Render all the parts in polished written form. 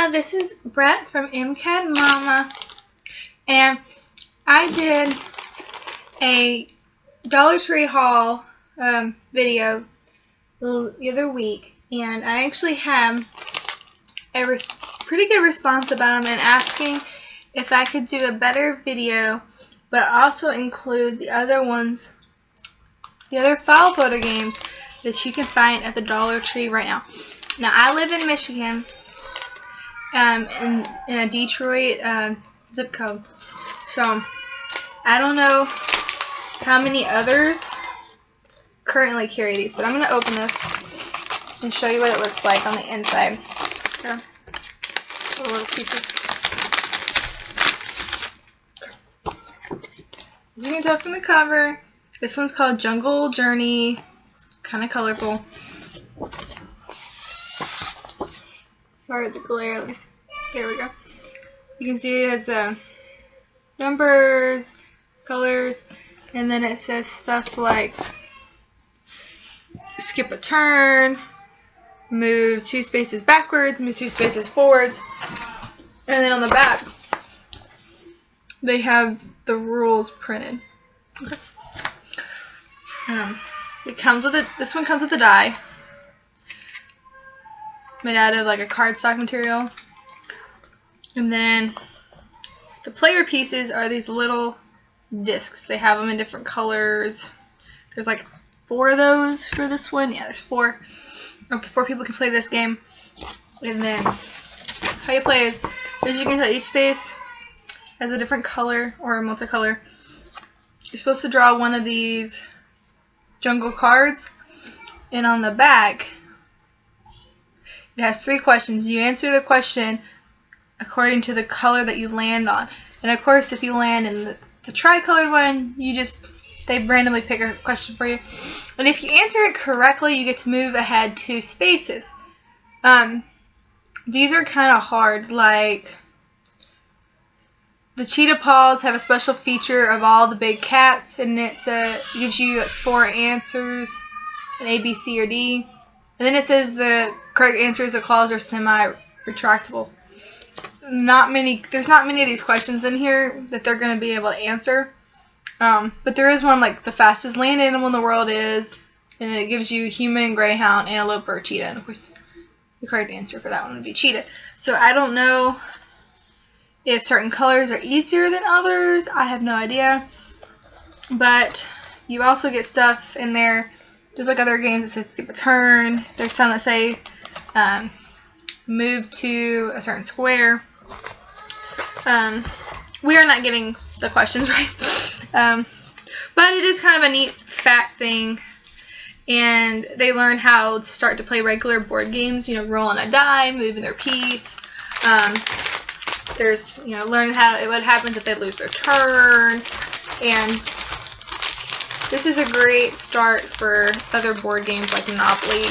Hi, this is Brett from MCAD Mama, and I did a Dollar Tree haul video the other week, and I actually have a pretty good response about them and asking if I could do a better video, but also include the other ones, the other file folder games that you can find at the Dollar Tree right now. Now, I live in Michigan, in a Detroit zip code, so I don't know how many others currently carry these, but I'm going to open this and show you what it looks like on the inside. Here, the little pieces. You can tell from the cover, this one's called Jungle Journey. It's kind of colorful. Sorry, the glare. Let me see. There we go. You can see it has numbers, colors, and then it says stuff like skip a turn, move 2 spaces backwards, move 2 spaces forwards, and then on the back they have the rules printed. Okay. It comes with it. This one comes with a die made out of like a cardstock material, and then the player pieces are these little discs. They have them in different colors. There's like 4 of those for this one. Yeah, there's 4. Up to 4 people can play this game. And then how you play is, as you can tell, each space has a different color or a multicolor. You're supposed to draw one of these jungle cards, and on the back it has 3 questions. You answer the question according to the color that you land on. And of course, if you land in the tri-colored one, they randomly pick a question for you. And if you answer it correctly, you get to move ahead 2 spaces. These are kind of hard. Like, the cheetah paws have a special feature of all the big cats, and it gives you like 4 answers, an A, B, C, or D. And then it says the correct answers or claws are semi-retractable. There's not many of these questions in here that they're going to be able to answer. But there is one like the fastest land animal in the world is, and it gives you human, greyhound, antelope, or cheetah. And of course, the correct answer for that one would be cheetah. So I don't know if certain colors are easier than others. I have no idea. But you also get stuff in there, just like other games. It says skip a turn. There's some that say move to a certain square. We are not getting the questions right. But it is kind of a neat fact thing, and they learn how to start to play regular board games, rolling a die, moving their piece. There's, learning what happens if they lose their turn, and this is a great start for other board games like Monopoly.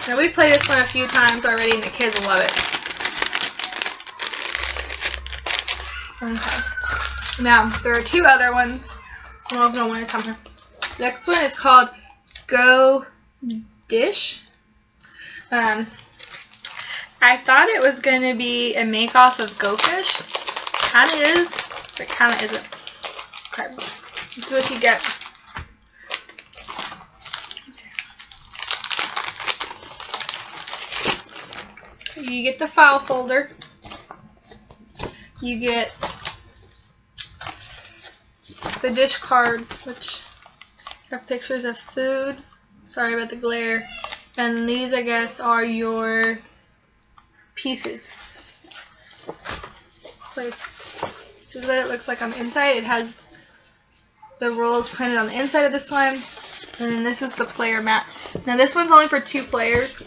Now, we've played this one a few times already, and the kids love it. Okay. Now, there are 2 other ones. Well, no one to come here. The next one is called Go Dish. I thought it was going to be a make-off of Go Fish. Kind of is, but kind of isn't. Okay. This is what you get. You get the file folder. You get the dish cards, which have pictures of food. Sorry about the glare. And these, I guess, are your pieces. So this is what it looks like on the inside. It has the rules printed on the inside of the slime. And then this is the player mat. Now, this one's only for 2 players.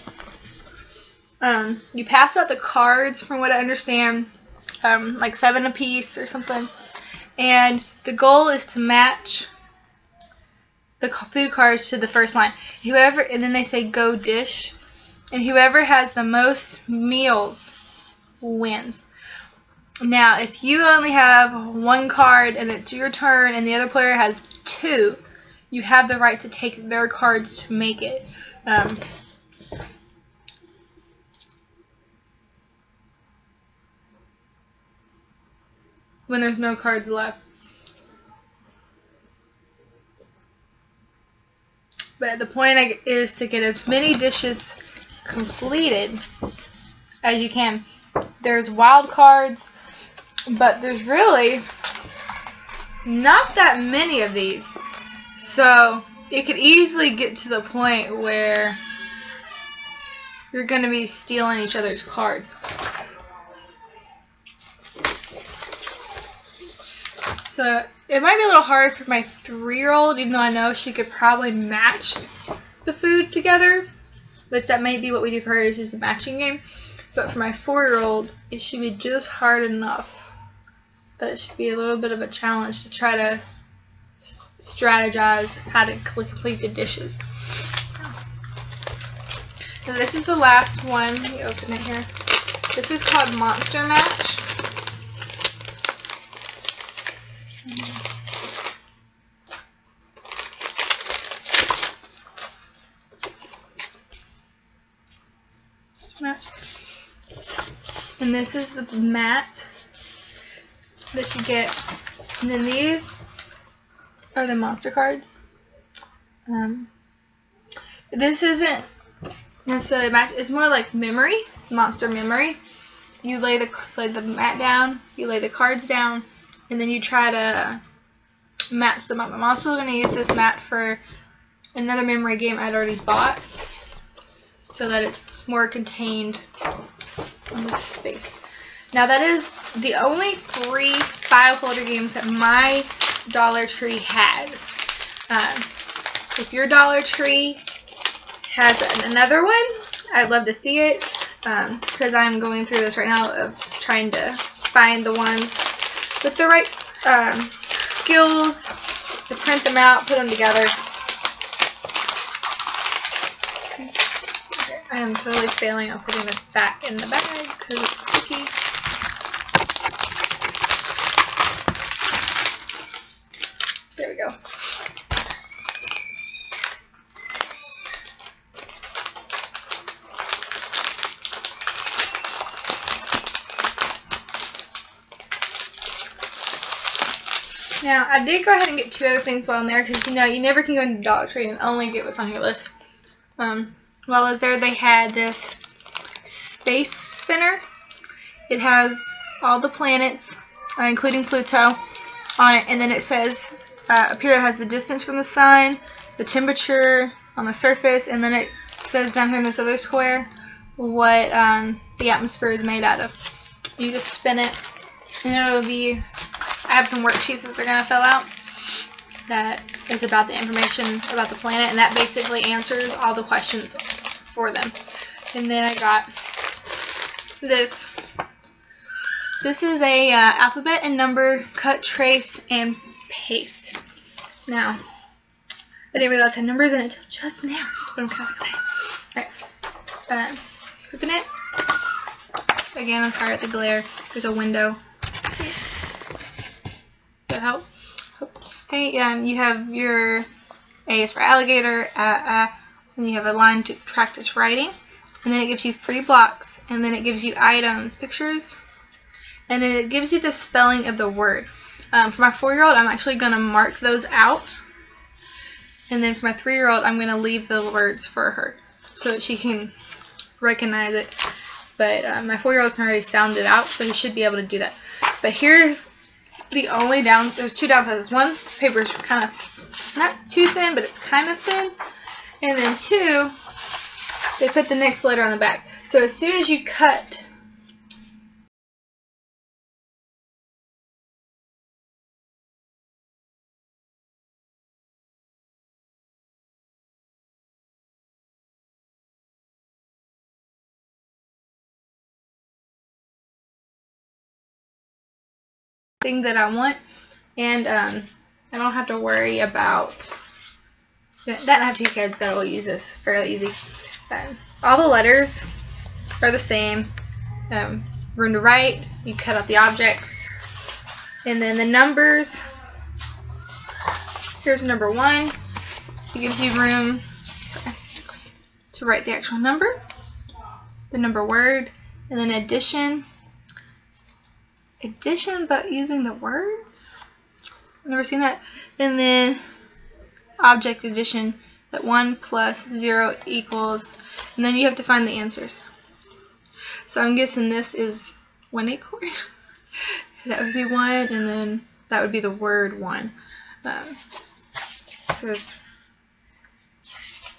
You pass out the cards, from what I understand, like 7 apiece or something, and the goal is to match the food cards to the first line. And then they say go dish, and whoever has the most meals wins. Now, if you only have 1 card and it's your turn and the other player has 2, you have the right to take their cards to make it. when there's no cards left. But the point is to get as many dishes completed as you can. There's wild cards, but there's really not that many of these. So it could easily get to the point where you're going to be stealing each other's cards. So it might be a little hard for my 3-year-old, even though I know she could probably match the food together, which that may be what we do for her, is just a matching game. But for my 4-year-old, it should be just hard enough that it should be a little bit of a challenge to try to strategize how to complete the dishes. So this is the last one. Let me open it here. This is called Monster Match. And this is the mat that you get. And then these are the monster cards. This isn't necessarily a match. It's more like memory, monster memory. You lay the mat down, you lay the cards down, and then you try to match them up. I'm also going to use this mat for another memory game I'd already bought, so that it's more contained in this space. Now that is the only 3 file folder games that my Dollar Tree has. If your Dollar Tree has another one, I'd love to see it, because I'm going through this right now of trying to find the ones with the right skills to print them out, put them together. I am totally failing on putting this back in the bag because it's sticky. There we go. Now, I did go ahead and get 2 other things while in there because, you know, you never can go into Dollar Tree and only get what's on your list. While I was there, they had this space spinner. It has all the planets, including Pluto, on it, and then it says, up here it has the distance from the sun, the temperature on the surface, and then it says down here in this other square what the atmosphere is made out of. You just spin it, and it'll be, I have some worksheets that they're going to fill out that is about the information about the planet, and that basically answers all the questions for them. And then I got this. This is a alphabet and number cut, trace, and paste. Now, I didn't realize it had numbers in it until just now, but I'm kind of excited. Alright, open it. Again, I'm sorry at the glare. There's a window. See it? That help? Okay, you have your A is for alligator, and you have a line to practice writing, and then it gives you 3 blocks, and then it gives you items, pictures, and then it gives you the spelling of the word. For my 4-year-old, I'm actually going to mark those out, and then for my 3-year-old, I'm going to leave the words for her so that she can recognize it. But my 4-year-old can already sound it out, so he should be able to do that. But here's the only there's 2 downsides. 1, the paper is kind of not too thin, but it's kind of thin. And then 2, they put the next letter on the back. So as soon as you cut thing that I want, and I don't have to worry about that. I have 2 kids that will use this fairly easy. All the letters are the same. Room to write, you cut out the objects, and then the numbers. Here's number 1. It gives you room to write the actual number, the number word, and then addition. addition but using the words. I've never seen that. And then object addition, that 1 plus 0 equals, and then you have to find the answers. So I'm guessing this is 1 acorn. That would be 1, and then that would be the word 1. So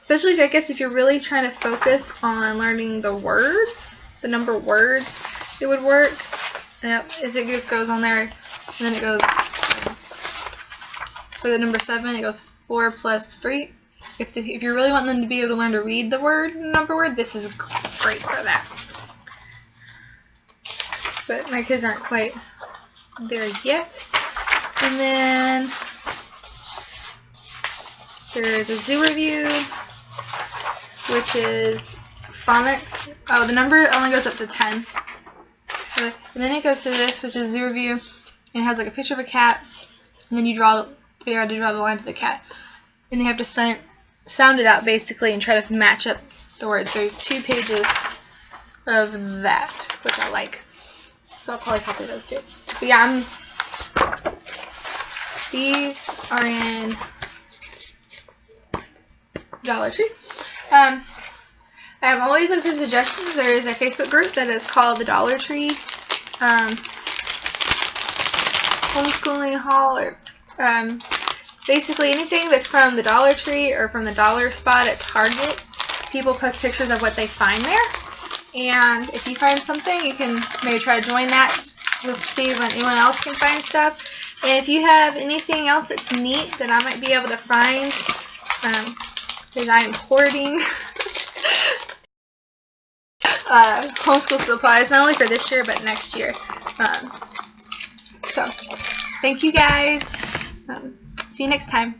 especially if you're really trying to focus on learning the words, the number of words, it would work. Yep, as it just goes on there, and then it goes for the number 7, it goes 4 plus 3. If you're really wanting them to be able to learn to read the word, number word, this is great for that. But my kids aren't quite there yet. And then there's a zoo review, which is phonics. Oh, the number only goes up to 10. And then it goes to this, which is zoo review, and it has like a picture of a cat, and then you have to draw the line to the cat, and you have to sound it out basically and try to match up the words. There's 2 pages of that, which I like, so I'll probably copy those too. But yeah, these are in Dollar Tree. I'm always looking for suggestions. There is a Facebook group that is called the Dollar Tree Homeschooling Haul, or basically anything that's from the Dollar Tree or from the dollar spot at Target. People post pictures of what they find there, and if you find something, you can maybe try to join that to see if anyone else can find stuff. And if you have anything else that's neat that I might be able to find, because I'm hoarding homeschool supplies, not only for this year but next year. So thank you guys. See you next time.